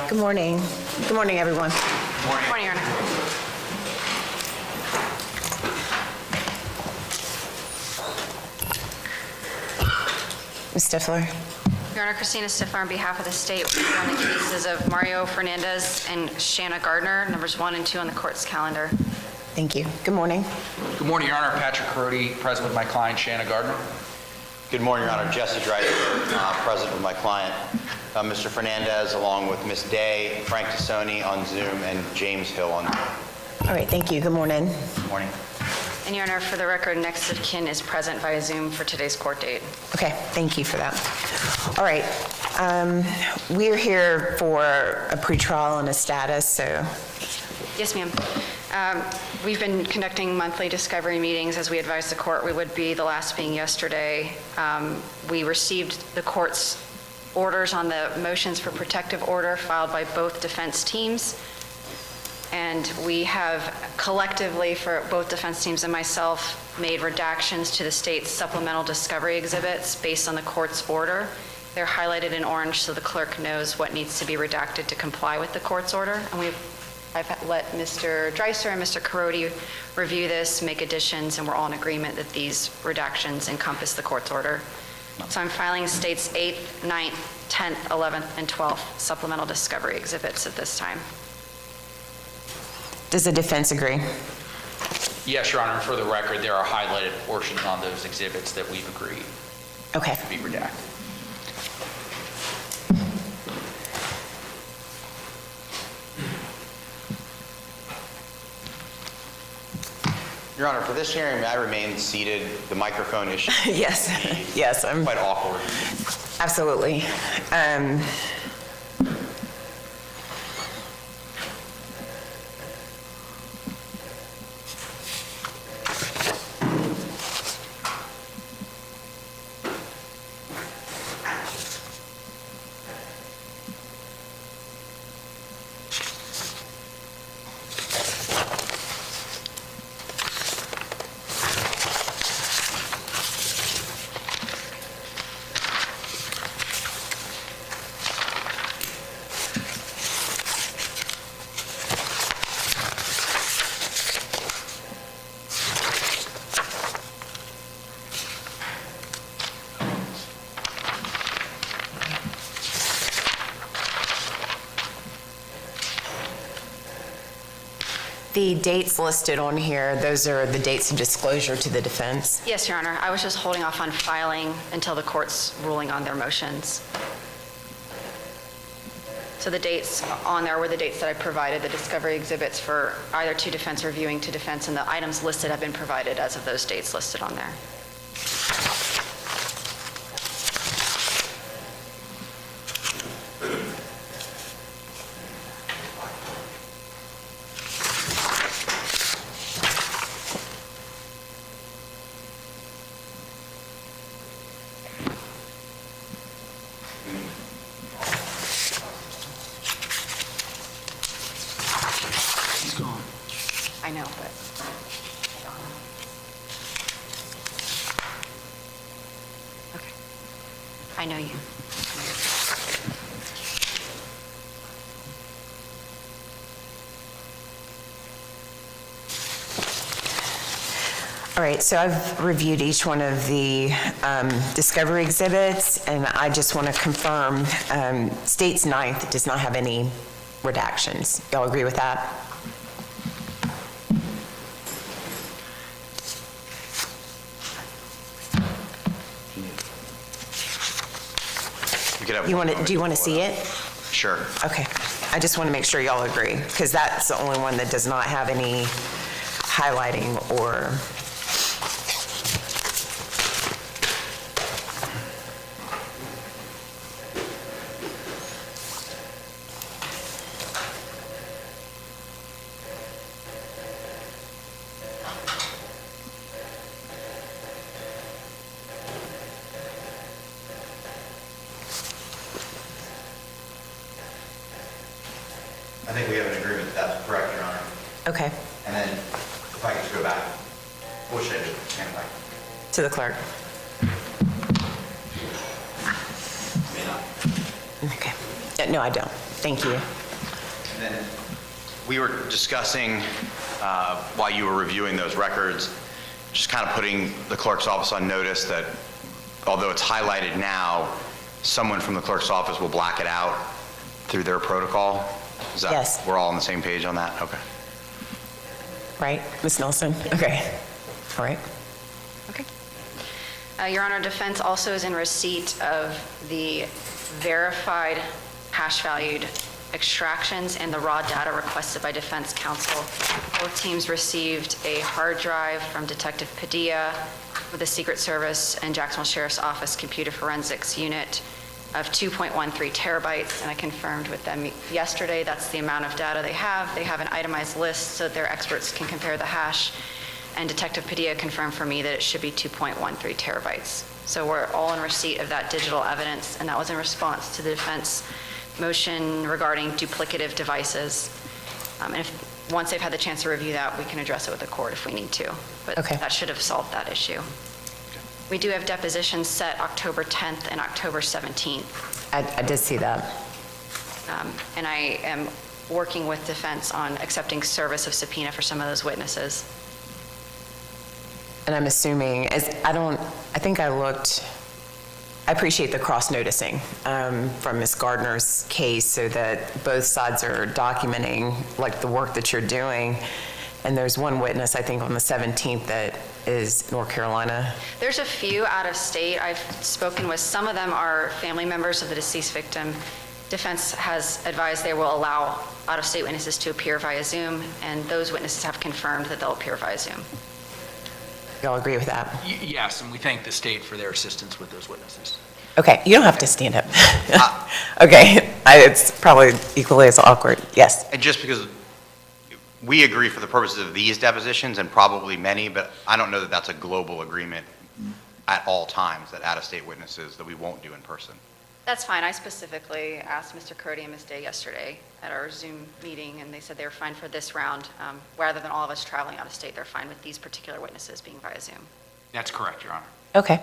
Good morning. Good morning, everyone. Morning, Erna. Ms. Stifler? Your Honor, Christina Stifler on behalf of the state on the cases of Mario Fernandez and Shanna Gardner, numbers 1 and 2 on the court's calendar. Thank you. Good morning. Good morning, Your Honor. Patrick Carodi, present with my client, Shanna Gardner. Good morning, Your Honor. Jesse Dryden, present with my client, Mr. Fernandez, along with Ms. Day, Frank Tassoni on Zoom, and James Hill on Zoom. All right, thank you. Good morning. Good morning. And Your Honor, for the record, next of kin is present via Zoom for today's court date. Okay, thank you for that. All right, we're here for a pretrial and a status, so. Yes, ma'am. We've been conducting monthly discovery meetings. As we advised the court, we would be, the last being yesterday. We received the court's orders on the motions for protective order filed by both defense teams. And we have collectively, for both defense teams and myself, made redactions to the state's supplemental discovery exhibits based on the court's order. They're highlighted in orange so the clerk knows what needs to be redacted to comply with the court's order. And I've let Mr. Dreiser and Mr. Carodi review this, make additions, and we're all in agreement that these redactions encompass the court's order. So I'm filing state's 8th, 9th, 10th, 11th, and 12th supplemental discovery exhibits at this time. Does the defense agree? Yes, Your Honor. For the record, there are highlighted portions on those exhibits that we've agreed Okay. to be redacted. Your Honor, for this hearing, may I remain seated? The microphone issue Yes, yes, I'm quite awkward. absolutely. The dates listed on here, those are the dates of disclosure to the defense. Yes, Your Honor. I was just holding off on filing until the court's ruling on their motions. So the dates on there were the dates that I provided, the discovery exhibits for either to defense or viewing to defense, and the items listed have been provided as of those dates listed on there. I know, but okay. I know you. All right, so I've reviewed each one of the discovery exhibits, and I just want to confirm, state's 9th does not have any redactions. Y'all agree with that? Do you want to see it? Sure. Okay. I just want to make sure y'all agree, because that's the only one that does not have any highlighting or... I think we have an agreement that's correct, Your Honor. Okay. And then, if I could just go back, what should I do? Stand back. To the clerk. May not. Okay. No, I don't. Thank you. And then, we were discussing, while you were reviewing those records, just kind of putting the clerk's office on notice that although it's highlighted now, someone from the clerk's office will black it out through their protocol? Is that, Yes. we're all on the same page on that? Okay. Right, Ms. Nelson? Okay, all right. Okay. Your Honor, defense also is in receipt of the verified hash-valued extractions and the raw data requested by defense counsel. Both teams received a hard drive from Detective Padilla with the Secret Service and Jacksonville Sheriff's Office Computer Forensics Unit of 2.13 terabytes, and I confirmed with them yesterday that's the amount of data they have. They have an itemized list so their experts can compare the hash, and Detective Padilla confirmed for me that it should be 2.13 terabytes. So we're all in receipt of that digital evidence, and that was in response to the defense motion regarding duplicative devices. And once they've had the chance to review that, we can address it with the court if we need to. But Okay. that should have solved that issue. We do have depositions set October 10th and October 17th. I did see that. And I am working with defense on accepting service of subpoena for some of those witnesses. And I'm assuming, I think I looked, I appreciate the cross-noticing from Ms. Gardner's case so that both sides are documenting like the work that you're doing. And there's one witness, I think, on the 17th that is North Carolina. There's a few out of state. I've spoken with, some of them are family members of the deceased victim. Defense has advised they will allow out-of-state witnesses to appear via Zoom, and those witnesses have confirmed that they'll appear via Zoom. Y'all agree with that? Yes, and we thank the state for their assistance with those witnesses. Okay, you don't have to stand up. Okay, it's probably equally as awkward. Yes. And just because we agree for the purposes of these depositions and probably many, but I don't know that that's a global agreement at all times, that out-of-state witnesses that we won't do in person. That's fine. I specifically asked Mr. Curdy and Ms. Day yesterday at our Zoom meeting, and they said they were fine for this round. Rather than all of us traveling out of state, they're fine with these particular witnesses being via Zoom. That's correct, Your Honor. Okay.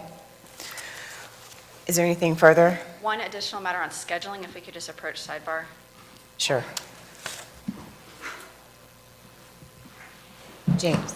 Is there anything further? One additional matter on scheduling, if we could just approach Sidebar. Sure. James.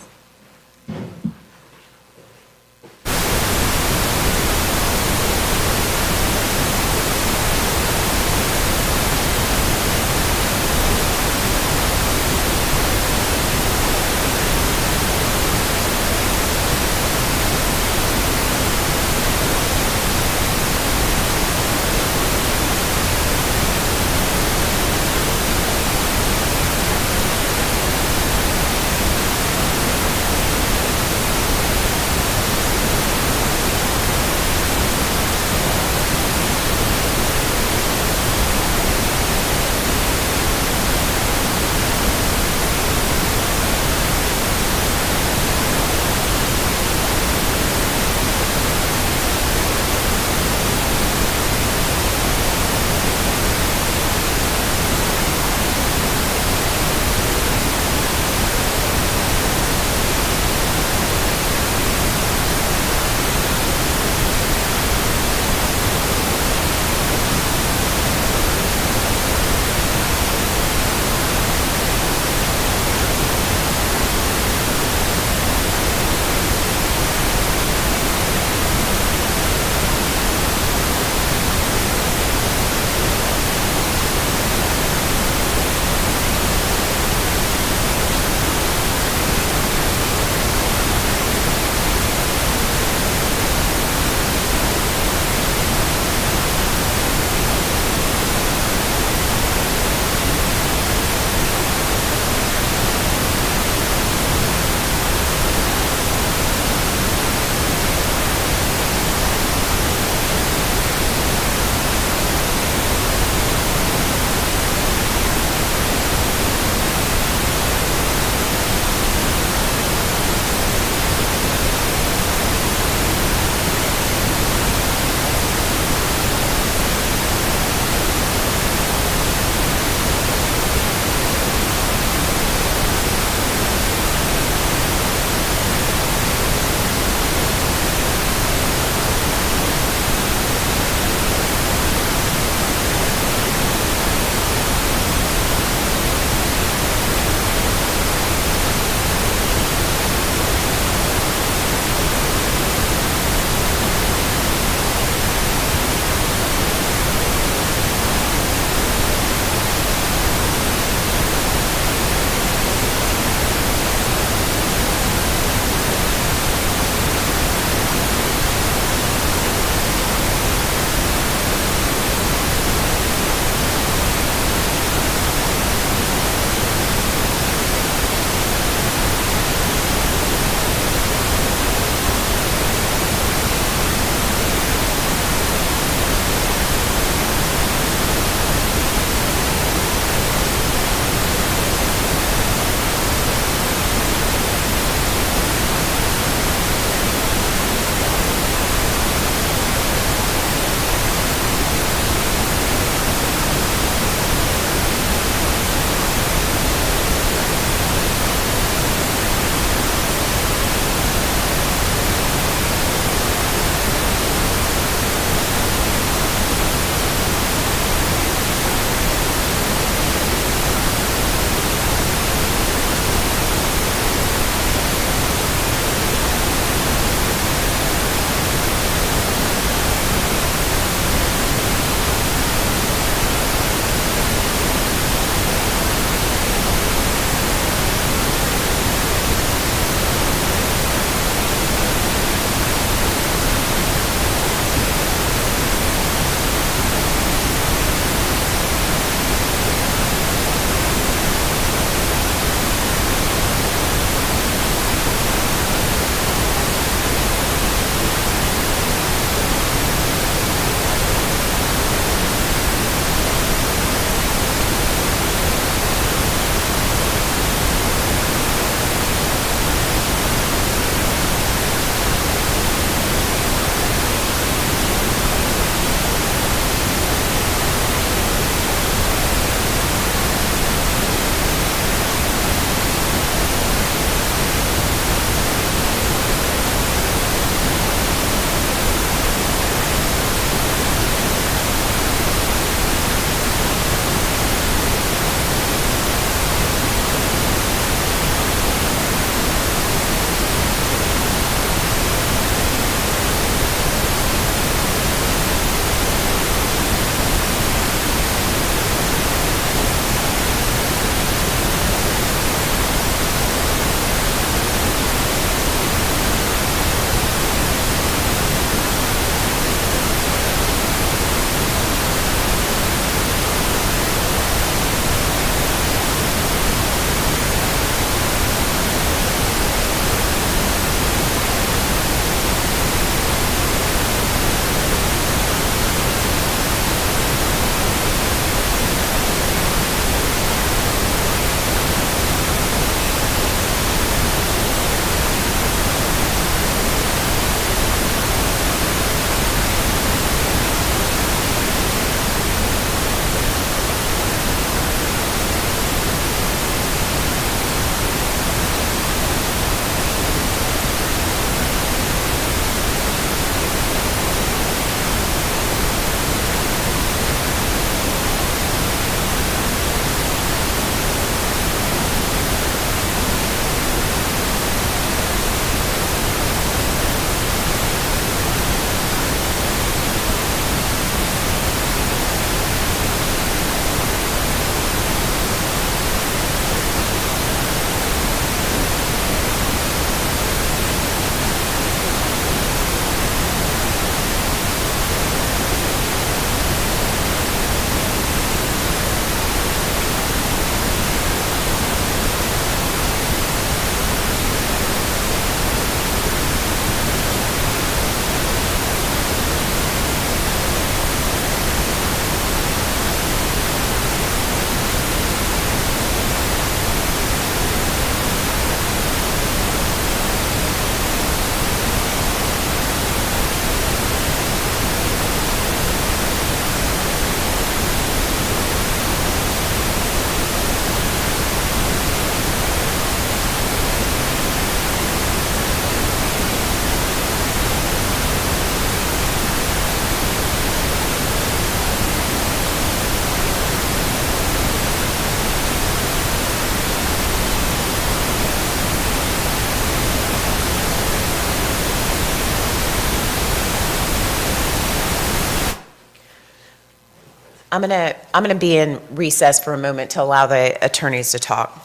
I'm gonna be in recess for a moment to allow the attorneys to talk.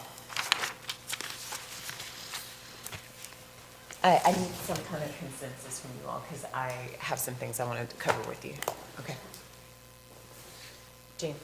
I need some kind of consensus from you all, because I have some things I wanted to cover with you. Okay. Jean?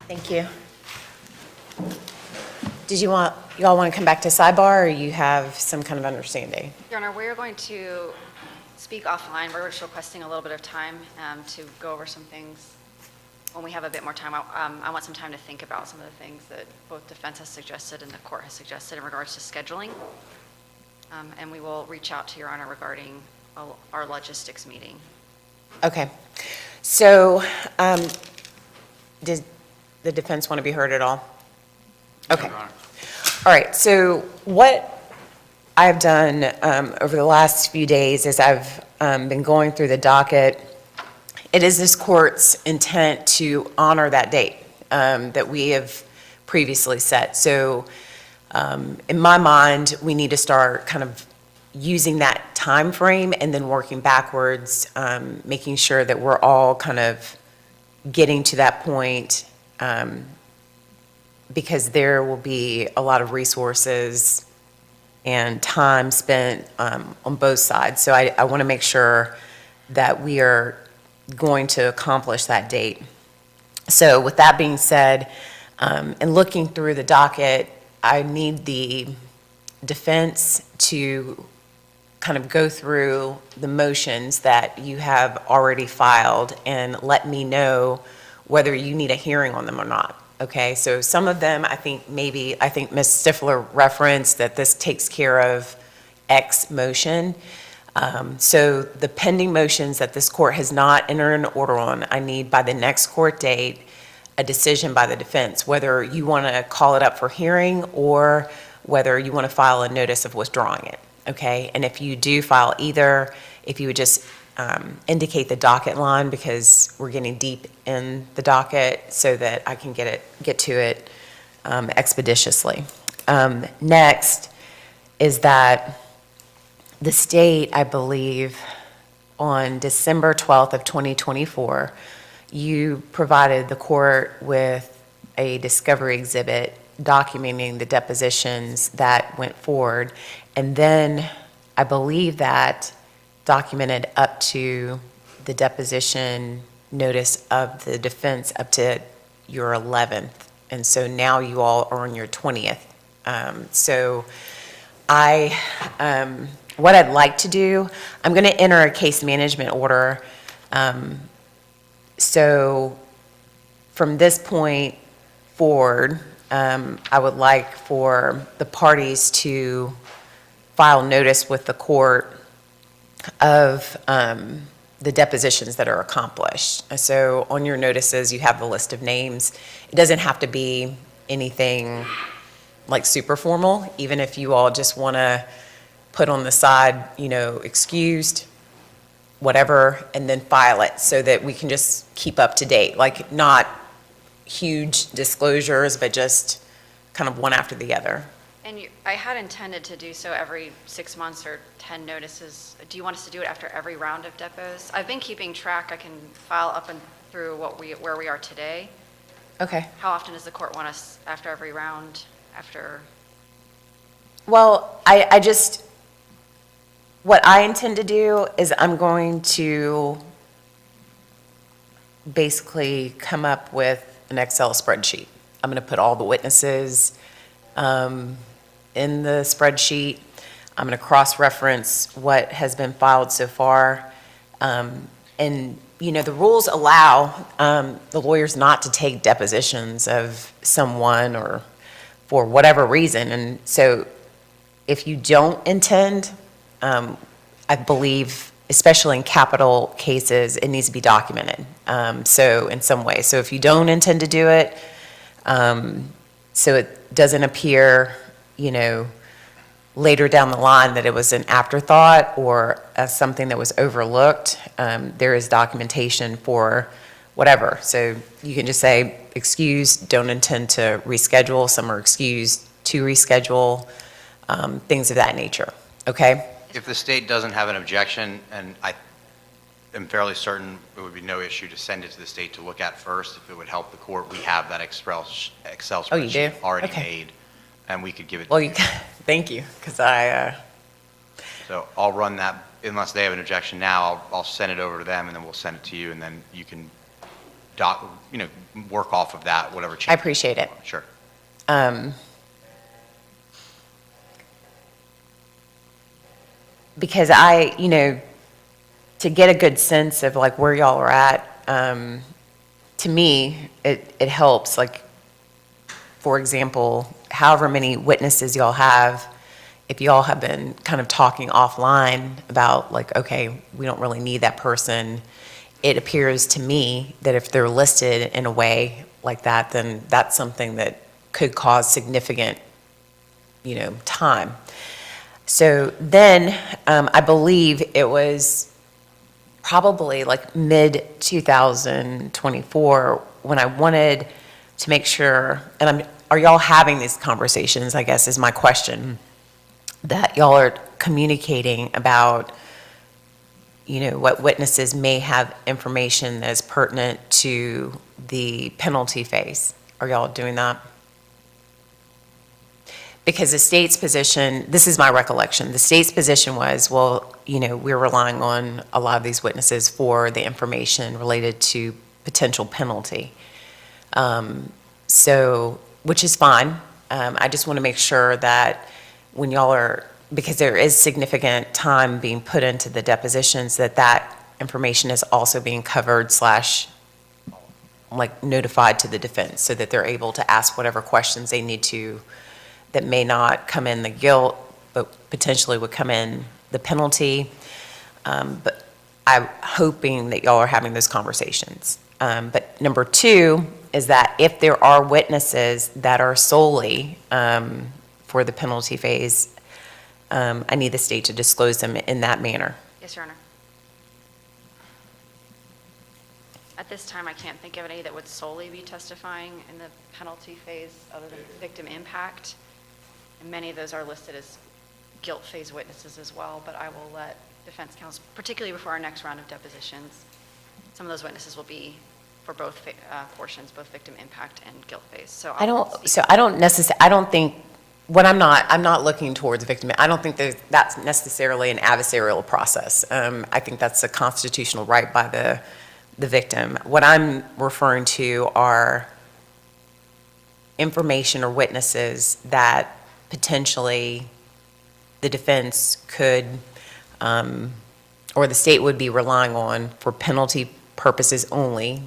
Thank you. Did y'all want to come back to sidebar, or you have some kind of understanding? Your Honor, we're going to speak offline. We're just requesting a little bit of time to go over some things. When we have a bit more time, I want some time to think about some of the things that both defense has suggested and the court has suggested in regards to scheduling. And we will reach out to Your Honor regarding our logistics meeting. Okay. So, does the defense want to be heard at all? Okay. Your Honor. All right, so what I've done over the last few days is I've been going through the docket. It is this court's intent to honor that date that we have previously set. So in my mind, we need to start kind of using that time frame and then working backwards, making sure that we're all kind of getting to that point, because there will be a lot of resources and time spent on both sides. So I want to make sure that we are going to accomplish that date. So with that being said, and looking through the docket, I need the defense to kind of go through the motions that you have already filed and let me know whether you need a hearing on them or not. Okay, so some of them, I think Ms. Stifler referenced that this takes care of X motion. So the pending motions that this court has not entered an order on, I need by the next court date, a decision by the defense, whether you want to call it up for hearing or whether you want to file a notice of withdrawing it, okay? And if you do file either, if you would just indicate the docket line, because we're getting deep in the docket, so that I can get to it expeditiously. Next is that the state, I believe, on December 12th of 2024, you provided the court with a discovery exhibit documenting the depositions that went forward. And then I believe that documented up to the deposition notice of the defense up to your 11th. And so now you all are on your 20th. So what I'd like to do, I'm going to enter a case management order. So from this point forward, I would like for the parties to file notice with the court of the depositions that are accomplished. So on your notices, you have the list of names. It doesn't have to be anything like super formal, even if you all just want to put on the side, excused, whatever, and then file it so that we can just keep up to date. Like, not huge disclosures, but just kind of one after the other. And I had intended to do so every 6 months or 10 notices. Do you want us to do it after every round of depots? I've been keeping track. I can file up and through where we are today. Okay. How often does the court want us after every round, after? Well, what I intend to do is I'm going to basically come up with an Excel spreadsheet. I'm going to put all the witnesses in the spreadsheet. I'm going to cross-reference what has been filed so far. And, the rules allow the lawyers not to take depositions of someone or for whatever reason. And so if you don't intend, I believe, especially in capital cases, it needs to be documented. So in some way. So if you don't intend to do it, so it doesn't appear, later down the line that it was an afterthought or something that was overlooked, there is documentation for whatever. So you can just say, excused, don't intend to reschedule. Some are excused to reschedule, things of that nature. Okay? If the state doesn't have an objection, and I am fairly certain it would be no issue to send it to the state to look at first, if it would help the court, we have that Excel Oh, you do? spreadsheet already Okay. made, and we could give it Well, to you. thank you, because So I'll run that, unless they have an objection now, I'll send it over to them, and then we'll send it to you, and then you can work off of that, whatever change. I appreciate it. Sure. Because to get a good sense of like where y'all are at, to me, it helps, like, for example, however many witnesses y'all have, if y'all have been kind of talking offline about like, okay, we don't really need that person, it appears to me that if they're listed in a way like that, then that's something that could cause significant, time. So then, I believe it was probably like mid-2024 when I wanted to make sure, and are y'all having these conversations, I guess is my question, that y'all are communicating about, what witnesses may have information that is pertinent to the penalty phase? Are y'all doing that? Because the state's position, this is my recollection, the state's position was, well, we're relying on a lot of these witnesses for the information related to potential penalty. So, which is fine. I just want to make sure that when y'all are, because there is significant time being put into the depositions, that information is also being covered / like notified to the defense so that they're able to ask whatever questions they need to that may not come in the guilt, but potentially would come in the penalty. But I'm hoping that y'all are having those conversations. But number two is that if there are witnesses that are solely for the penalty phase, I need the state to disclose them in that manner. Yes, Your Honor. At this time, I can't think of any that would solely be testifying in the penalty phase other than victim impact. And many of those are listed as guilt phase witnesses as well, but I will let defense counsel, particularly before our next round of depositions, some of those witnesses will be for both portions, both victim impact and guilt phase. So I'm not looking towards victim. I don't think that's necessarily an adversarial process. I think that's a constitutional right by the victim. What I'm referring to are information or witnesses that potentially the defense could, or the state would be relying on for penalty purposes only.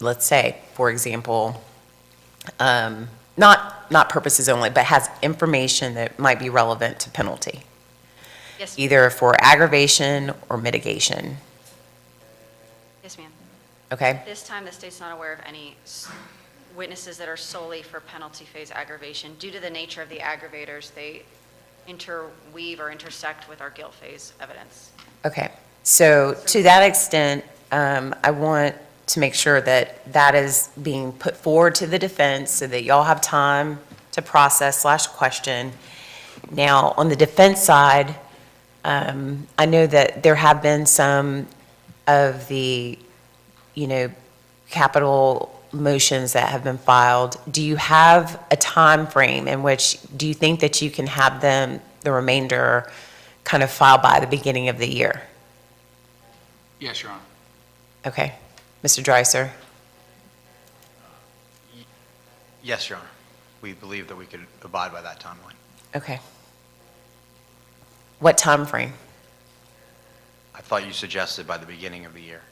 Let's say, for example, not purposes only, but has information that might be relevant to penalty, Yes, either for aggravation or mitigation. yes, ma'am. Okay? This time, the state's not aware of any witnesses that are solely for penalty phase aggravation. Due to the nature of the aggravators, they interweave or intersect with our guilt phase evidence. Okay. So to that extent, I want to make sure that that is being put forward to the defense so that y'all have time to process / question. Now, on the defense side, I know that there have been some of the, capital motions that have been filed. Do you have a time frame in which, do you think that you can have them, the remainder, kind of filed by the beginning of the year? Yes, Your Honor. Okay. Mr. Dreiser? Yes, Your Honor. We believe that we could abide by that timeline. Okay. What time frame? I thought you suggested by the beginning of the year.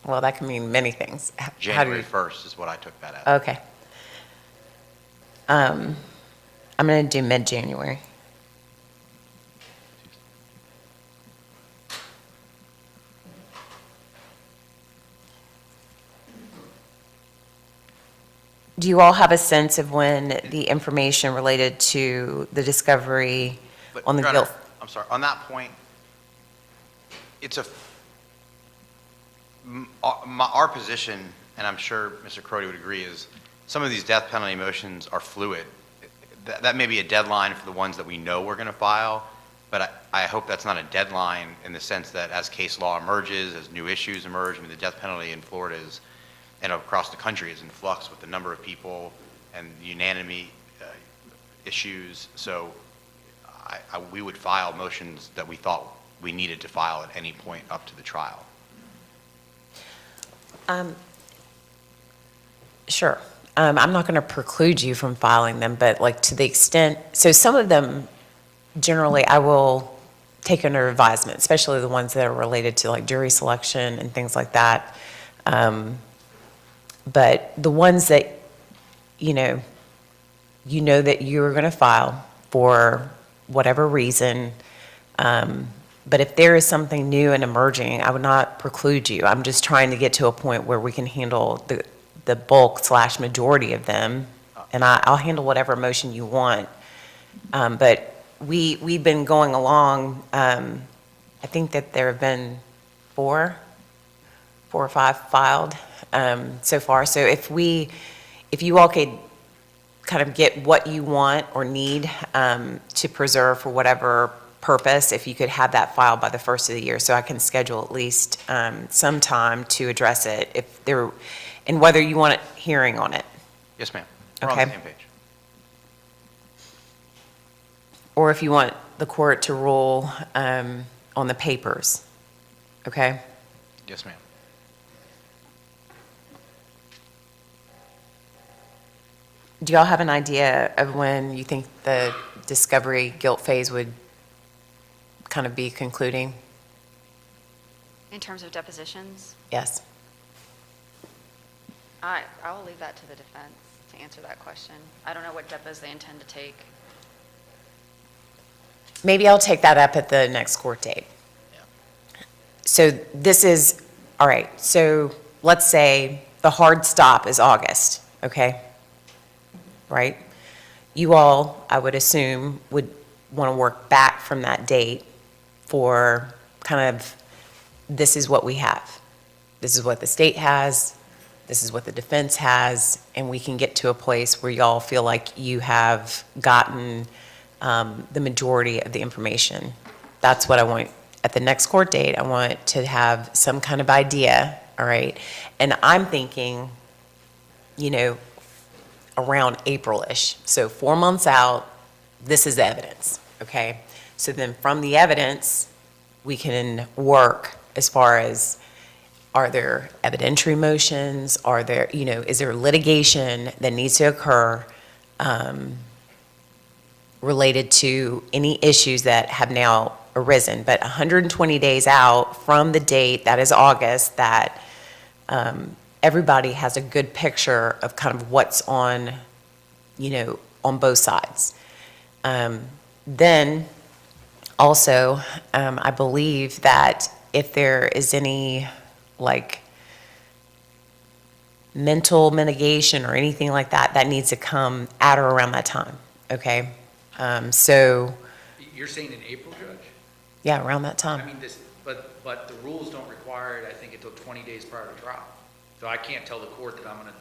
Well, that can mean many things. How do January you- 1st is what I took that as. Okay. I'm going to do mid-January. Do you all have a sense of when the information related to the discovery But, on the Your Honor, guilt? I'm sorry, on that point, our position, and I'm sure Mr. Crody would agree, is some of these death penalty motions are fluid. That may be a deadline for the ones that we know we're going to file, but I hope that's not a deadline in the sense that as case law emerges, as new issues emerge, the death penalty in Florida is, and across the country, is in flux with the number of people and unanimity issues. So we would file motions that we thought we needed to file at any point up to the trial. Sure. I'm not going to preclude you from filing them, but like to the extent, so some of them, generally, I will take under advisement, especially the ones that are related to like jury selection and things like that. But the ones that, you know that you're going to file for whatever reason, but if there is something new and emerging, I would not preclude you. I'm just trying to get to a point where we can handle the bulk/majority of them, and I'll handle whatever motion you want. But we've been going along, I think that there have been four or five filed so far. So if you all could kind of get what you want or need to preserve for whatever purpose, if you could have that filed by the first of the year, so I can schedule at least some time to address it, if there, and whether you want a hearing on it, Yes, ma'am. We're on the Okay. same page. or if you want the court to rule on the papers, okay? Yes, ma'am. Do y'all have an idea of when you think the discovery guilt phase would kind of be concluding? In terms of depositions, Yes. I will leave that to the defense to answer that question. I don't know what depots they intend to take. Maybe I'll take that up at the next court date. So this is, all right, so let's say the hard stop is August, okay? Right? You all, I would assume, would want to work back from that date for kind of, this is what we have. This is what the state has, this is what the defense has, and we can get to a place where y'all feel like you have gotten the majority of the information. That's what I want. At the next court date, I want to have some kind of idea, all right? And I'm thinking, around April-ish. So 4 months out, this is the evidence, okay? So then from the evidence, we can work as far as, are there evidentiary motions? Are there, is there litigation that needs to occur related to any issues that have now arisen? But 120 days out from the date, that is August, that everybody has a good picture of kind of what's on, on both sides. Then also, I believe that if there is any like mental mitigation or anything like that, that needs to come at or around that time, okay? So, You're saying in April, Judge? yeah, around that I time. mean, but the rules don't require it, I think, until 20 days prior to trial. So I can't tell the court that I'm gonna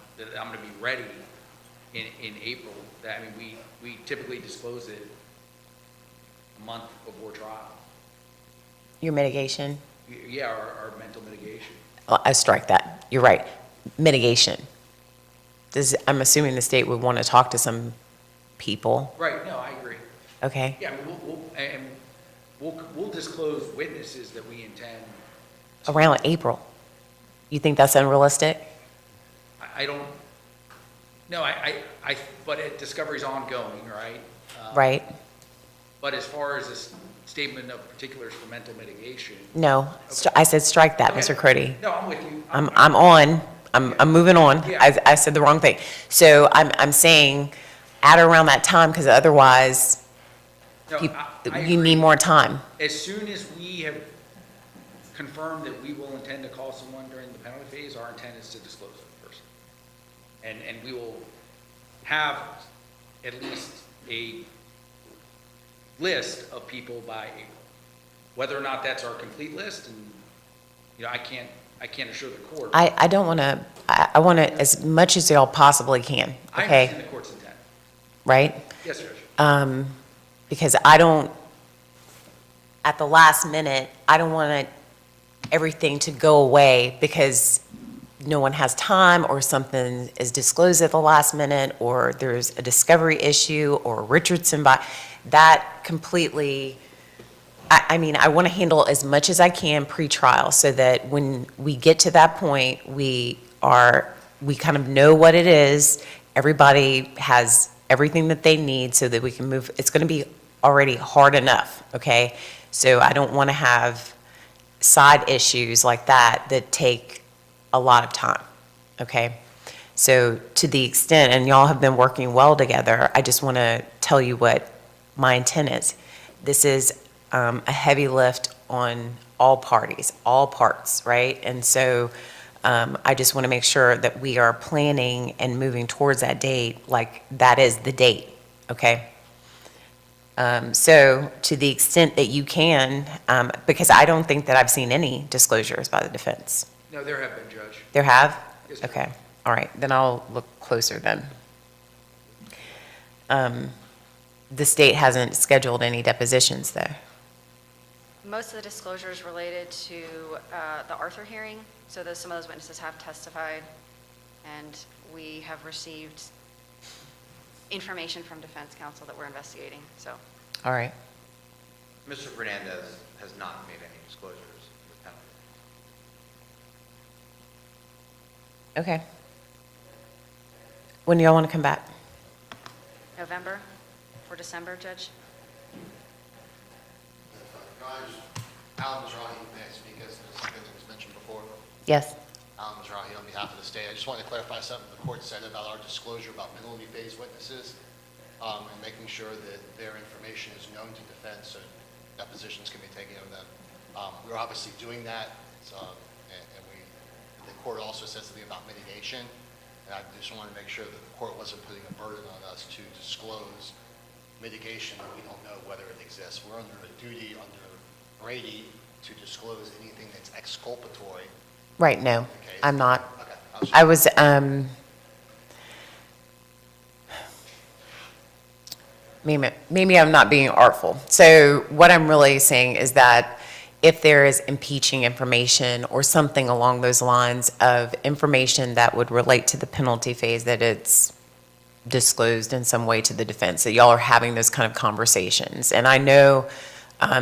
be ready in April. I mean, we typically disclose it a month before trial. Your mitigation? Yeah, our mental mitigation. I strike that. You're right. Mitigation. I'm assuming the state would want to talk to some people, Right, no, I agree. okay? Yeah, I mean, we'll disclose witnesses that we intend. Around April. You think that's unrealistic? I don't, no, but discovery's ongoing, right? Right? But as far as this statement of particulars for mental mitigation. No, I said strike that, Okay. Mr. Crody. No, I'm with you. I'm moving on. Yeah. I said the wrong thing. So I'm saying at around that time, because otherwise, No, you I you agree. need more time. As soon as we have confirmed that we will intend to call someone during the penalty phase, our intent is to disclose the person. And we will have at least a list of people by April. Whether or not that's our complete list, and, I can't assure the court. I don't want to, I want to, as much as y'all possibly can, I okay? understand the court's intent. Right? Yes, Judge. Because I don't, at the last minute, I don't want everything to go away because no one has time or something is disclosed at the last minute or there's a discovery issue or Richardson that completely I mean, I want to handle as much as I can pre-trial so that when we get to that point, we kind of know what it is. Everybody has everything that they need so that we can move. It's going to be already hard enough, okay? So I don't want to have side issues like that take a lot of time, okay? So to the extent, and y'all have been working well together, I just want to tell you what my intent is. This is a heavy lift on all parties, all parts, right? And so I just want to make sure that we are planning and moving towards that date, like that is the date, okay? So to the extent that you can, because I don't think that I've seen any disclosures by the defense. No, there have been, Judge. There have? Yes, ma'am. Okay, all right, then I'll look closer then. The state hasn't scheduled any depositions though. Most of the disclosures related to the Arthur hearing, so some of those witnesses have testified, and we have received information from defense counsel that we're investigating, so. All right, Mr. Fernandez has not made any disclosures with penalty. okay. When do y'all want to come back? November or December, Judge? Alan Mizrahi, may I speak as something that was mentioned before? Yes. Alan Mizrahi on behalf of the state. I just wanted to clarify something the court said about our disclosure about penalty phase witnesses and making sure that their information is known to defense so depositions can be taken of them. We're obviously doing that, and the court also said something about mitigation. And I just wanted to make sure that the court wasn't putting a burden on us to disclose mitigation that we don't know whether it exists. We're under a duty under Brady to disclose anything that's exculpatory. Right, no, Okay. I'm not. Okay. I was, maybe I'm not being artful. So what I'm really saying is that if there is impeaching information or something along those lines of information that would relate to the penalty phase, that it's disclosed in some way to the defense, that y'all are having those kind of conversations. And I know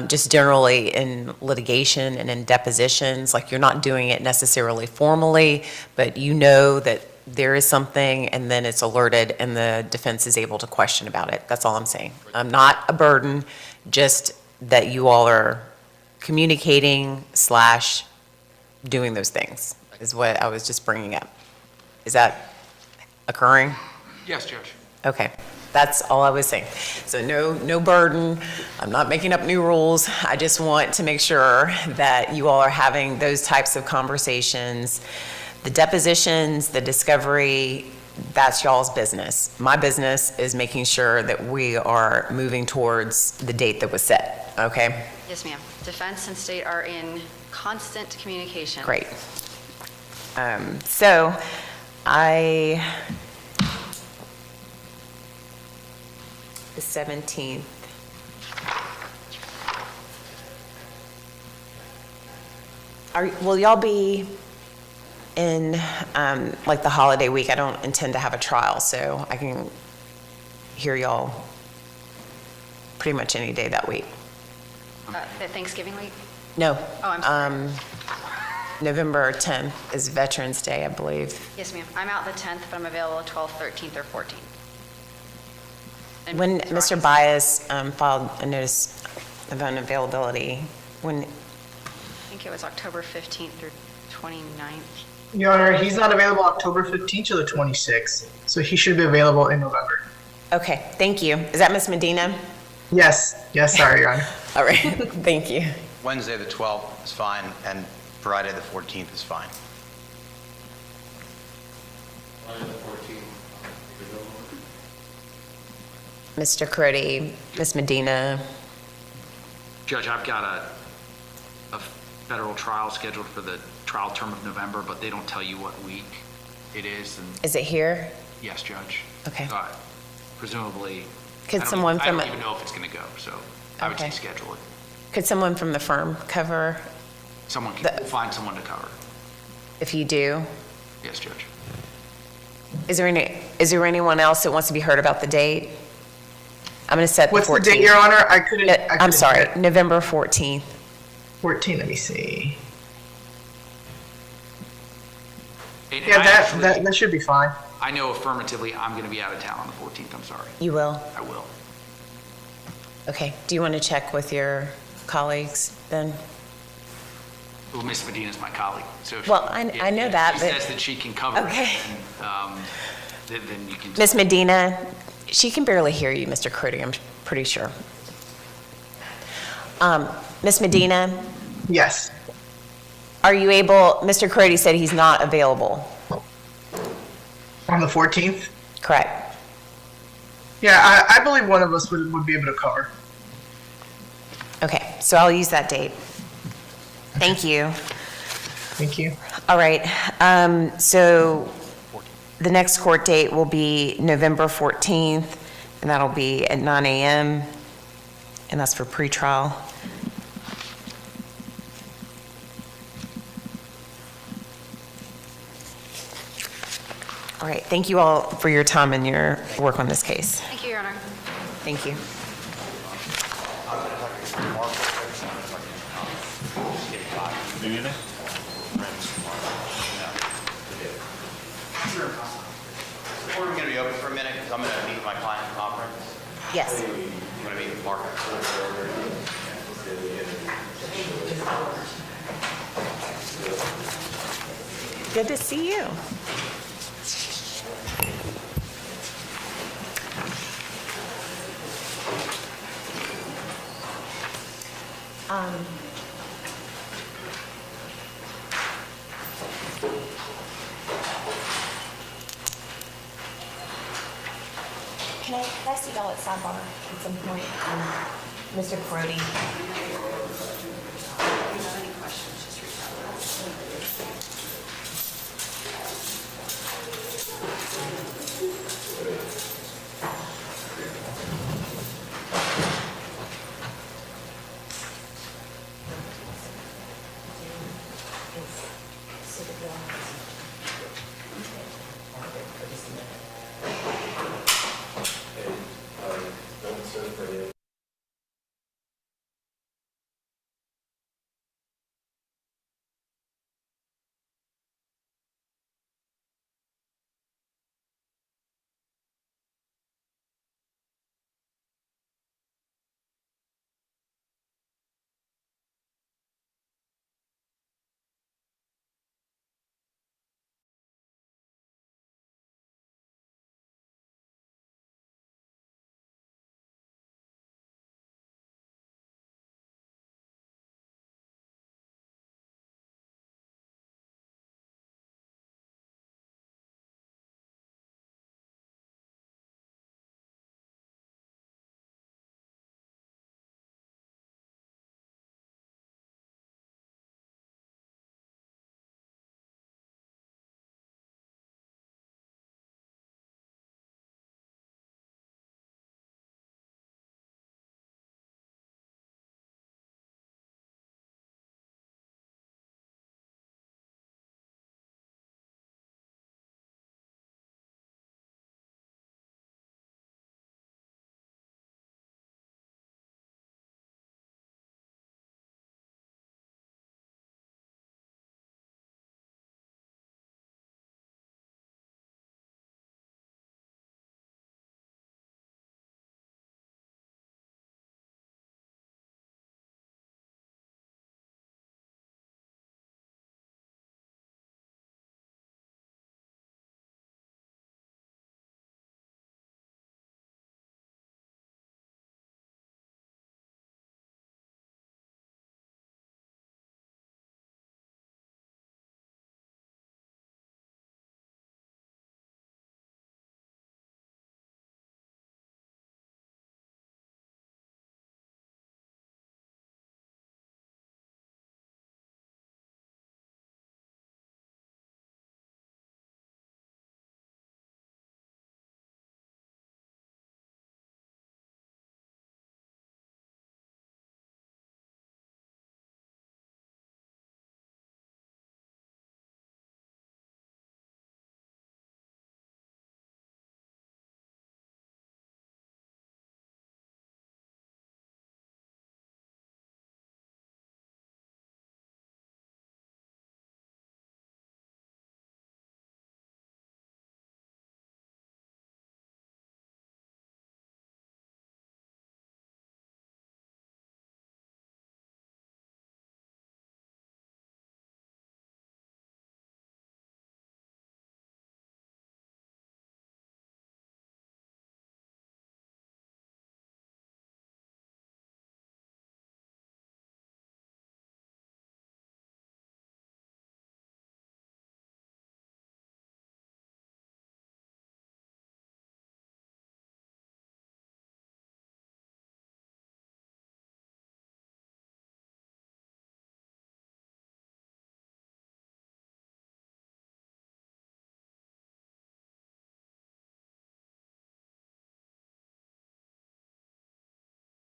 just generally in litigation and in depositions, like you're not doing it necessarily formally, but you know that there is something and then it's alerted and the defense is able to question about it. That's all I'm saying. Not a burden, just that you all are communicating / doing those things is what I was just bringing up. Is that occurring? Yes, Judge. Okay, that's all I was saying. So no burden, I'm not making up new rules. I just want to make sure that you all are having those types of conversations. The depositions, the discovery, that's y'all's business. My business is making sure that we are moving towards the date that was set, okay? Yes, ma'am. Defense and state are in constant communication. Great. So the 17th. Will y'all be in, like the holiday week? I don't intend to have a trial, so I can hear y'all pretty much any day that week. The Thanksgiving week? No. Oh, I'm sorry. November 10th is Veterans Day, I believe. Yes, ma'am. I'm out the 10th, but I'm available 12th, 13th, or 14th. And When Mr. Mr. Bias filed a notice of unavailability, when, I think it was October 15th through 29th. Your Honor, he's not available October 15th to the 26th, so he should be available in November. okay, thank you. Is that Ms. Medina? Yes, sorry, Your Honor. All right, thank you. Wednesday, the 12th is fine, and Friday, the 14th is fine. Mr. Crody, Ms. Medina, Judge, I've got a federal trial scheduled for the trial term of November, but they don't tell you what week it is, and is it here? yes, Judge. Okay. Presumably. Could I don't someone even- from I a- don't even know if it's going to go, so I would Okay. say schedule it. Could someone from the firm cover, Someone can, The- we'll find someone to cover. if you do? Yes, Judge. Is there anyone else that wants to be heard about the date? I'm going to set the 14th. What's the date, Your Honor? I couldn't. I'm sorry, November 14th. 14, let me see. And Yeah, I that should be fine. I know affirmatively I'm going to be out of town on the 14th, I'm sorry. You will? I will. Okay. Do you want to check with your colleagues then? Well, Ms. Medina's my colleague, so. Well, I know that, If but- she says that she can cover it, Okay. then you can. Ms. Medina, she can barely hear you, Mr. Crudy, I'm pretty sure. Ms. Medina, Yes. are you able, Mr. Crudy said he's not available, On the 14th? correct? Yeah, I believe one of us would be able to cover. Okay, so I'll use that date. Thank you. Thank you. All right, so the next court date will be November 14th, and that'll be at 9 a.m., and that's for pretrial. All right, thank you all for your time and your work on this case. Thank you, Your Honor. Thank you. We're going to be open for a minute because I'm going to meet with my client in conference. Yes. I'm going to meet with Mark. Good to see you. Can I see y'all at Sidebar at some point? Mr. Crody. Don't serve for you.